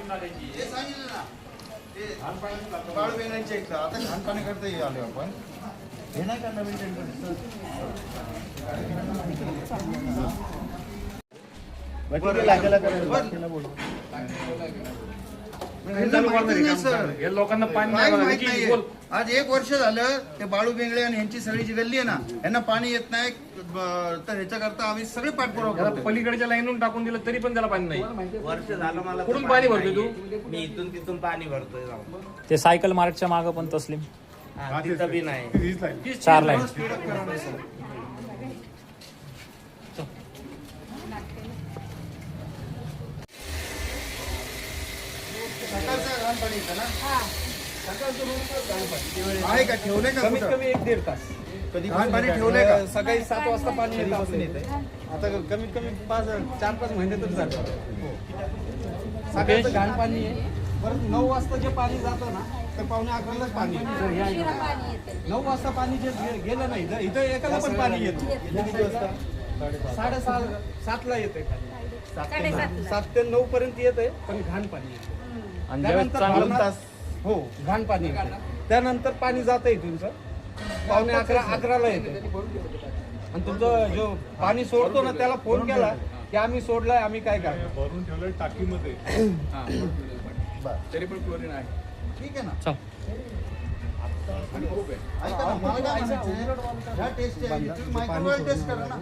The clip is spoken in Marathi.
सांगितलं ना ते बाळ वेगळ्यांचे आता घाण पाणी करता आलो आपण हे नाही का नवीन लोकांना पाणी आज 1 वर्ष झालं ते बाळू बेंगळे आणि यांची सगळी जी गल्ली आहे ना यांना पाणी येत नाही तर ह्याच्याकरता आम्ही सगळे पाठपुरावा करतो. पलीकडच्या लाईनून टाकून दिलं तरी पण त्याला पाणी नाही. वर्ष झालं मला कुठून पाणी भरतोय तू? मी इथून तिथून पाणी भरतोय जाऊन. ते सायकल मार्टच्या मागं पण तस्लीम हा, तिथं बी नाही. 4 लाईन. सकाळचं घाण पाणी येतं ना सकाळचं रोज घाण पाणी आहे का ठेवलंय का कमीत कुठं? कमी 1-1.5 तास कधी घाण पाणी ठेवलंय का सकाळी 7 वाजता पाणी येतं आपल्या इथे. आता कमीत कमी 4-5 महिने तर झाले. सकाळचं घाण पाणी आहे. परत 9 वाजता जे पाणी जातं ना तर 9:45लाच पाणी येतं. 9 वाजता पाणी जे गेलं नाही इथं एकाला पण पाणी येतं. 6:30-7ला येते. 7 ते 9 पर्यंत येते पण घाण पाणी येतं. आणि ज्यावेळेस त्यानंतर चांगलं भावना- हो घाण पाणी येतं. त्यानंतर पाणी जातं तुमचं 11:15ला येते. आणि तुमचं जो पाणी सोडतो ना त्याला फोन केला की आम्ही सोडलाय आम्ही काय करतो भरून ठेवलंय टाकीमध्ये. तरी पण क्लोरीन आहे. ठीक आहे ना चल. ऐका ना मला काय म्हणायचंय ह्या टेस्ट मायक्रोवेल टेस्ट करा ना